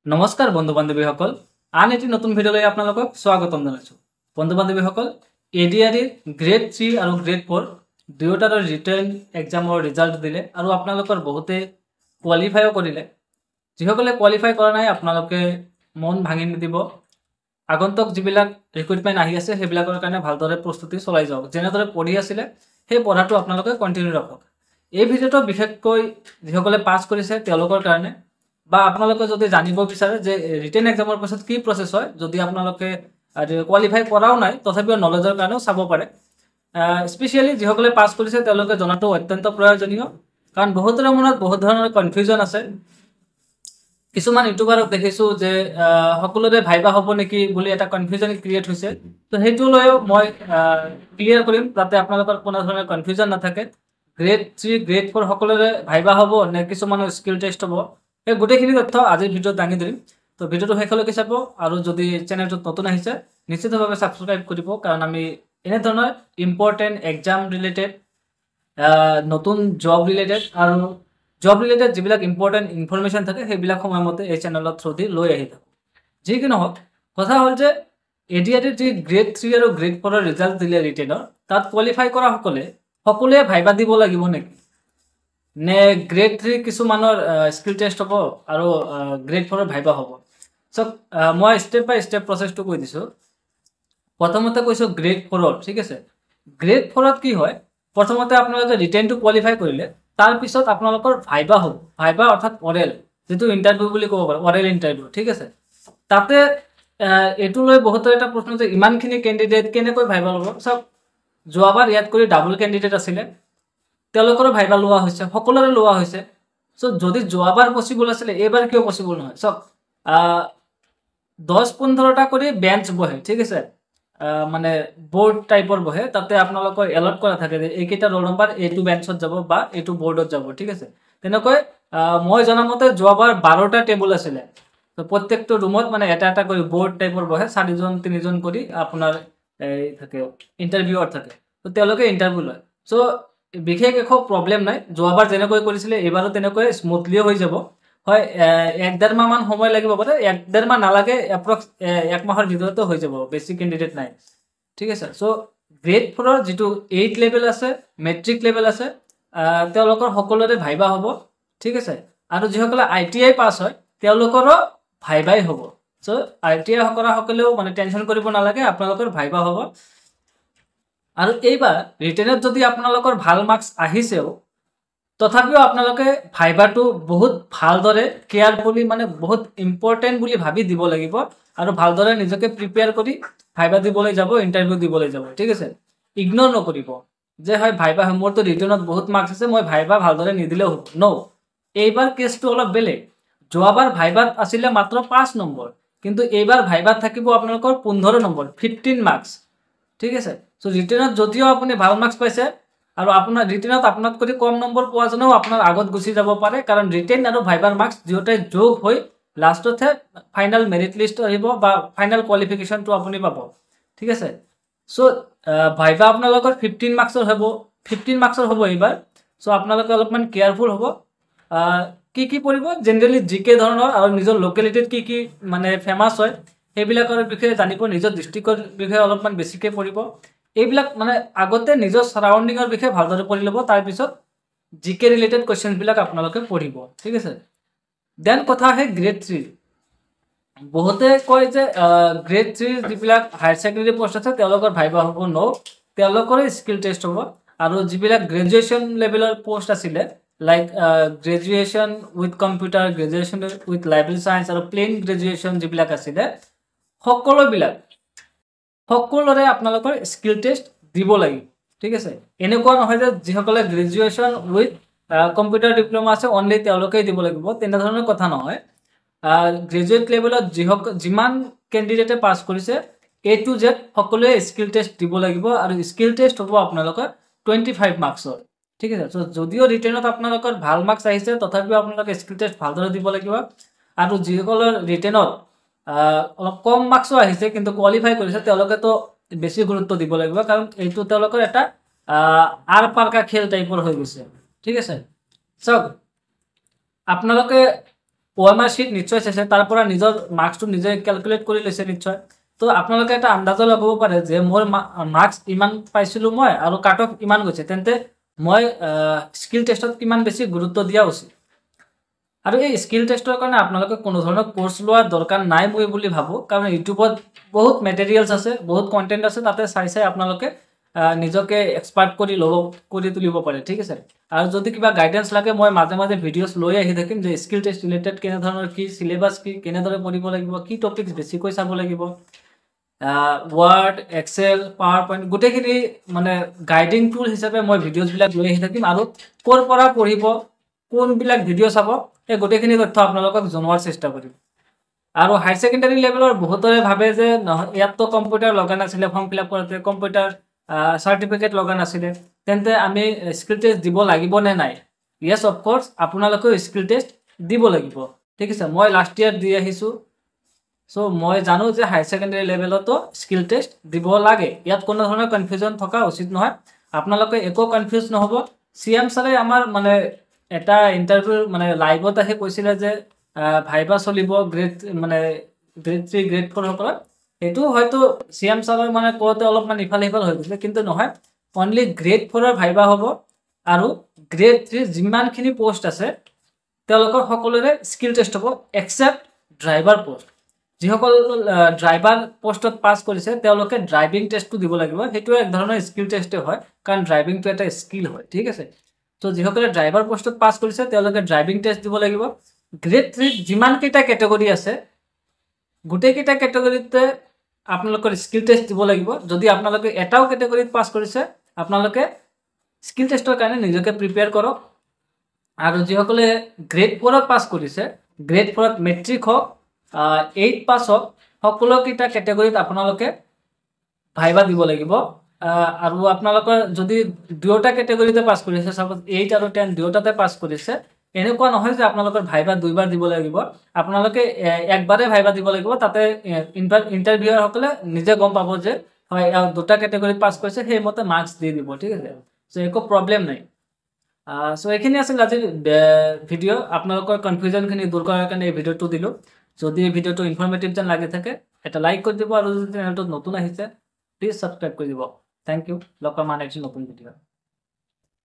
নমস্কাৰ বন্ধু বান্ধৱীসকল আন এটি নতুন ভিডিঅ'লৈ আপোনালোকক স্বাগতম জনাইছোঁ। বন্ধু বান্ধৱীসকল এডিআৰইৰ গ্ৰেড 3 আৰু গ্ৰেড 4 দুয়োটাৰ ৰিটেন এক্সামৰ ৰিজাল্ট দিলে আৰু আপোনালোকৰ বহুতে কোৱালিফাইও কৰিলে। যিসকলে কোৱালিফাই কৰা নাই আপোনালোকে মন ভাঙি নিদিব। আগন্তুক যিবিলাক ৰিক্ৰুটমেণ্ট আহি আছে সেইবিলাকৰ কাৰণে ভালদৰে প্ৰস্তুতি চলাই যাওক। যেনেদৰে পঢ়ি আছিলে সেই পঢ়াটো আপোনালোকে কণ্টিনিউ ৰাখক। এই ভিডিঅ'টো বিশেষকৈ যিসকলে পাছ কৰিছে তেওঁলোকৰ কাৰণে বা আপোনালোকে যদি জানিব বিচাৰে যে ৰিটেন এক্সামৰ পাছত কি প্ৰচেছ হয়, যদি আপোনালোকে কোৱালিফাই কৰাও নাই তথাপিও নলেজৰ কাৰণেও চাব পাৰে। স্পেচিয়েলি যিসকলে পাছ কৰিছে তেওঁলোকে জনাটো অত্যন্ত প্ৰয়োজনীয়, কাৰণ বহুতৰে মনত বহুত ধৰণৰ কনফিউজন আছে। কিছুমান ইউটিউবাৰক দেখিছোঁ যে সকলোৰে ভাইবা হ'ব নেকি বুলি এটা কনফিউজন ক্ৰিয়েট হৈছে। তো সেইটো লৈও মই ক্লিয়াৰ কৰিম যাতে আপোনালোকৰ কোনো ধৰণৰ কনফিউজন নাথাকে। গ্ৰেড 3 গ্ৰেড 4 সকলোৰে ভাইবা হ'ব নে কিছুমানৰ স্কিল টেষ্ট হ'ব, এই গোটেইখিনি তথ্য আজিৰ ভিডিঅ'ত দাঙি ধৰিম। তো ভিডিঅ'টো শেষলৈকে চাব আৰু যদি চেনেলটোত নতুন আহিছে নিশ্চিতভাৱে ছাবস্ক্ৰাইব কৰিব, কাৰণ আমি এনেধৰণৰ ইম্পৰ্টেণ্ট এক্সাম ৰিলেটেড, নতুন জব ৰিলেটেড আৰু জব ৰিলেটেড যিবিলাক ইম্পৰ্টেণ্ট ইনফৰমেশ্যন থাকে সেইবিলাক সময়মতে এই চেনেলৰ থ্ৰু দি লৈ আহি থাকোঁ। যি কি নহওক, কথা হ'ল যে এডিআৰইৰ যি গ্ৰেড 3 আৰু গ্ৰেড 4ৰ ৰিজাল্ট দিলে ৰিটেনৰ, তাত কোৱালিফাই কৰা সকলোৱে ভাইবা দিব লাগিব নেকি, নে গ্ৰেড 3 কিছুমানৰ স্কিল টেষ্ট হ'ব আৰু গ্ৰেড 4ৰ ভাইবা হ'ব। চ' মই ষ্টেপ বাই ষ্টেপ প্ৰচেছটো কৈ দিছোঁ। প্ৰথমতে কৈছোঁ গ্ৰেড 4ৰ, ঠিক আছে। গ্ৰেড 4ত কি হয়, প্ৰথমতে আপোনালোকে ৰিটেনটো কোৱালিফাই কৰিলে তাৰপিছত আপোনালোকৰ ভাইবা হ'ব। ভাইবা অৰ্থাৎ অৰেল, যিটো ইণ্টাৰভিউ বুলি ক'ব পাৰোঁ, অৰেল ইণ্টাৰভিউ, ঠিক আছে। তাতে এইটো লৈ বহুতৰ এটা প্ৰশ্ন যে ইমানখিনি কেণ্ডিডেট কেনেকৈ ভাইবা ল'ব। চাওক, যোৱাবাৰ ইয়াত কৰি ডাবল কেণ্ডিডেট আছিলে, তেওঁলোকৰো ভাইবা লোৱা হৈছে, সকলোৰে লোৱা হৈছে। চ' যদি যোৱাবাৰ পচিবল আছিলে এইবাৰ কিয় পচিবল নহয়। চাওক, 10-15টা কৰি বেঞ্চ বহে, ঠিক আছে, মানে বৰ্ড টাইপৰ বহে। তাতে আপোনালোকৰ এলট কৰা থাকে যে এইকেইটা ৰোল নম্বৰ এইটো বেঞ্চত যাব বা এইটো বৰ্ডত যাব, ঠিক আছে। তেনেকৈ মই জনামতে যোৱাবাৰ 12টা টেবুল আছিলে। তো প্ৰত্যেকটো ৰুমত মানে এটা এটা কৰি বৰ্ড টাইপৰ বহে, 4জন-3জন কৰি আপোনাৰ থাকে ইণ্টাৰভিউৱাৰ থাকে। তো তেওঁলোকে ইণ্টাৰভিউ লয়। চ' বিশেষ একো প্ৰব্লেম নাই, যোৱাবাৰ যেনেকৈ কৰিছিলে এইবাৰো তেনেকৈ স্মুথলিও হৈ যাব। হয়, 1-1.5 মাহমান সময় লাগিব পাৰে, 1-1.5 মাহ নালাগে, এপ্ৰক্স 1 মাহৰ ভিতৰতে হৈ যাব, বেছি কেণ্ডিডেট নাই, ঠিক আছে। চ' গ্ৰেড 4ৰ যিটো 8 লেভেল আছে, মেট্ৰিক লেভেল আছে, তেওঁলোকৰ সকলোৰে ভাইবা হ'ব, ঠিক আছে। আৰু যিসকলে ITI পাছ হয় তেওঁলোকৰো ভাইবাই হ'ব। চ' ITI কৰা সকলেও মানে টেনশ্যন কৰিব নালাগে, আপোনালোকৰ ভাইবা হ'ব। আৰু এইবাৰ ৰিটেনত যদি আপোনালোকৰ ভাল মাৰ্কছ আহিছেও তথাপিও আপোনালোকে ভাইবাটো বহুত ভালদৰে কেয়াৰফুলি, মানে বহুত ইম্পৰ্টেণ্ট বুলি ভাবি দিব লাগিব আৰু ভালদৰে নিজকে প্ৰিপেয়াৰ কৰি ভাইবা দিবলৈ যাব, ইণ্টাৰভিউ দিবলৈ যাব, ঠিক আছে। ইগন'ৰ নকৰিব যে হয় ভাইবা, মোৰতো ৰিটেনত বহুত মাৰ্কছ আছে, মই ভাইবা ভালদৰে নিদিলেও হ'ব। ন', এইবাৰ কেছটো অলপ বেলেগ। যোৱাবাৰ ভাইবাত আছিলে মাত্ৰ 5 নম্বৰ, কিন্তু এইবাৰ ভাইবাত থাকিব আপোনালোকৰ 15 নম্বৰ, 15 মাৰ্কছ, ঠিক আছে। চ' ৰিটেনত যদিও আপুনি ভাল মাৰ্কছ পাইছে আৰু আপোনাৰ ৰিটেনত আপোনাতকৈ কম নম্বৰ পোৱাজনেও আপোনাৰ আগত গুচি যাব পাৰে, কাৰণ ৰিটেন আৰু ভাইবাৰ মাৰ্কছ দুয়োটাই যোগ হৈ লাষ্টতহে ফাইনেল মেৰিট লিষ্ট আহিব বা ফাইনেল কোৱালিফিকেশ্যনটো আপুনি পাব, ঠিক আছে। চ' ভাইবা আপোনালোকৰ 15 মাৰ্কছৰ হ'ব এইবাৰ। চ' আপোনালোকে অলপমান কেয়াৰফুল হ'ব। কি পৰিব, জেনেৰেলি জিকে ধৰণৰ আৰু নিজৰ লোকেলিটিত কি মানে ফেমাছ হয় সেইবিলাকৰ বিষয়ে জানিব, নিজৰ ডিষ্ট্ৰিক্টৰ বিষয়ে অলপমান বেছিকৈ পঢ়িব। এইবিলাক মানে আগতে নিজৰ ছাৰাউণ্ডিঙৰ বিষয়ে ভালদৰে পঢ়ি ল'ব, তাৰপিছত জিকে ৰিলেটেড কুৱেশ্যনবিলাক আপোনালোকে পঢ়িব, ঠিক আছে। দেন কথা আহে গ্ৰেড 3। বহুতে কয় যে গ্ৰেড 3 যিবিলাক হায়াৰ ছেকেণ্ডেৰী পষ্ট আছে তেওঁলোকৰ ভাইবা হ'ব। ন', তেওঁলোকৰে স্কিল টেষ্ট হ'ব। আৰু যিবিলাক গ্ৰেজুৱেশ্যন লেভেলৰ পষ্ট আছিলে, like graduation with computer, graduation with library science আৰু প্লেইন গ্ৰেজুৱেশ্যন যিবিলাক আছিলে, সকলোৰে আপোনালোকৰ স্কিল টেষ্ট দিব লাগিব, ঠিক আছে। এনেকুৱা নহয় যে যিসকলে গ্ৰেজুৱেশ্যন উইথ কম্পিউটাৰ ডিপ্ল'মা আছে অনলি তেওঁলোকেই দিব লাগিব, তেনেধৰণৰ কথা নহয়। গ্ৰেজুৱেট লেভেলত যিমান কেণ্ডিডেটে পাছ কৰিছে A to Z সকলোৱে স্কিল টেষ্ট দিব লাগিব, আৰু স্কিল টেষ্ট হ'ব আপোনালোকৰ 25 মাৰ্কছৰ, ঠিক আছে। চ' যদিও ৰিটেনত আপোনালোকৰ ভাল মাৰ্কছ আহিছে তথাপিও আপোনালোকে স্কিল টেষ্ট ভালদৰে দিব লাগিব। আৰু যিসকলৰ ৰিটেনত অলপ কম মাৰ্কছো আহিছে কিন্তু কোৱালিফাই কৰিছে তেওঁলোকেতো বেছি গুৰুত্ব দিব লাগিব, কাৰণ এইটো তেওঁলোকৰ এটা আৰ পাৰ্কা খেল টাইপৰ হৈ গৈছে, ঠিক আছে। চাওক, আপোনালোকে OMR sheet নিশ্চয় চাইছে, তাৰ পৰা নিজৰ মাৰ্কছটো নিজে ক্যালকুলেট কৰি লৈছে নিশ্চয়। তো আপোনালোকে এটা আন্দাজ লগাব পাৰে যে মোৰ মাৰ্কছ ইমান পাইছিলোঁ মই আৰু কাট অফ ইমান গৈছে, তেন্তে মই স্কিল টেষ্টত কিমান বেছি গুৰুত্ব দিয়া উচিত। আৰু এই স্কিল টেষ্টৰ কাৰণে আপোনালোকে কোনো ধৰণৰ কোৰ্চ লোৱাৰ দৰকাৰ নাই মই বুলি ভাবোঁ, কাৰণ ইউটিউবত বহুত মেটেৰিয়েলছ আছে, বহুত কণ্টেণ্ট আছে, তাতে চাই আপোনালোকে নিজকে এক্সপাৰ্ট কৰি তুলিব পাৰে, ঠিক আছে। আৰু যদি কিবা গাইডেন্স লাগে মই মাজে মাজে ভিডিঅ'ছ লৈ আহি থাকিম যে স্কিল টেষ্ট ৰিলেটেড কেনেধৰণৰ কি চিলেবাছ, কি কেনেদৰে পঢ়িব লাগিব, কি টপিকছ বেছিকৈ চাব লাগিব, ৱৰ্ড, এক্সেল, পাৱাৰ পইণ্ট গোটেইখিনি মানে গাইডিং টুল হিচাপে মই ভিডিঅ'ছবিলাক লৈ আহি থাকিম। আৰু ক'ৰ পৰা পঢ়িব, কোনবিলাক ভিডিঅ' চাব, এই গোটেইখিনি তথ্য আপোনালোকক জনোৱাৰ চেষ্টা কৰিম। আৰু হায়াৰ ছেকেণ্ডাৰী লেভেলৰ বহুতৰে ভাবে যে ইয়াততো কম্পিউটাৰ লগা নাছিলে, ফৰ্ম ফিল আপ কৰোঁতে কম্পিউটাৰ চাৰ্টিফিকেট লগা নাছিলে, তেন্তে আমি স্কিল টেষ্ট দিব লাগিব নে নাই? য়েছ অফক'ৰ্ছ, আপোনালোকেও স্কিল টেষ্ট দিব লাগিব, ঠিক আছে। মই লাষ্ট ইয়াৰ দি আহিছোঁ, চ' মই জানো যে হায়াৰ ছেকেণ্ডাৰী লেভেলতো স্কিল টেষ্ট দিব লাগে। ইয়াত কোনো ধৰণৰ কনফিউজন থকা উচিত নহয়, আপোনালোকে একো কনফিউজ নহ'ব। CM ছাৰে আমাৰ মানে এটা ইণ্টাৰভিউ মানে লাইভত আহি কৈছিলে যে ভাইবা চলিব গ্ৰেড 3 গ্ৰেড 4 সকলৰ। সেইটো হয়তো CM ছাৰৰ মানে কওঁতে অলপমান ইফাল সিফাল হৈ গৈছিলে, কিন্তু নহয়, অনলি গ্ৰেড 4ৰ ভাইবা হ'ব। আৰু গ্ৰেড 3 যিমানখিনি পোষ্ট আছে তেওঁলোকৰ সকলোৰে স্কিল টেষ্ট হ'ব, এক্সেপ্ট ড্ৰাইভাৰ পোষ্ট। যিসকল ড্ৰাইভাৰ পোষ্টত পাছ কৰিছে তেওঁলোকে ড্ৰাইভিং টেষ্টটো দিব লাগিব। সেইটো এক ধৰণৰ স্কিল টেষ্টে হয়, কাৰণ ড্ৰাইভিংটো এটা স্কিল হয়, ঠিক আছে। ত' যিসকলে ড্ৰাইভাৰ পোষ্টত পাছ কৰিছে তেওঁলোকে ড্ৰাইভিং টেষ্ট দিব লাগিব। গ্ৰেড 3 যিমানকেইটা কেটেগৰী আছে গোটেইকেইটা কেটেগৰীতে আপোনালোকৰ স্কিল টেষ্ট দিব লাগিব। যদি আপোনালোকে এটাও কেটেগৰীত পাছ কৰিছে আপোনালোকে স্কিল টেষ্টৰ কাৰণে নিজকে প্ৰিপেয়াৰ কৰক। আৰু যিসকলে গ্ৰেড 4ত পাছ কৰিছে, গ্ৰেড 4ত মেট্ৰিক হওক 8 পাছ হওক, সকলোকেইটা কেটেগৰীত আপোনালোকে ভাইবা দিব লাগিব। আৰু আপোনালোকৰ যদি দুয়োটা কেটেগৰীতে পাছ কৰিছে, চাপ'জ 8 আৰু 10 দুয়োটাতে পাছ কৰিছে, এনেকুৱা নহয় যে আপোনালোকৰ ভাইবা দুইবাৰ দিব লাগিব, আপোনালোকে একবাৰে ভাইবা দিব লাগিব। তাতে ইণ্টাৰভিউৱাৰ সকলে নিজে গম পাব যে হয় দুটা কেটেগৰীত পাছ কৰিছে, সেইমতে মাৰ্কছ দি দিব, ঠিক আছে। চ' একো প্ৰব্লেম নাই। চ' এইখিনি আছিল আজিৰ ভিডিঅ'। আপোনালোকৰ কনফিউজনখিনি দূৰ কৰাৰ কাৰণে এই ভিডিঅ'টো দিলোঁ। যদি এই ভিডিঅ'টো ইনফৰ্মেটিভ যেন লাগি থাকে এটা লাইক কৰি দিব, আৰু যদি চেনেলটোত নতুন আহিছে প্লিজ ছাবস্ক্ৰাইব কৰি দিব। Thank U. লগ পাম নেক্সট নতুন ভিডিঅ'।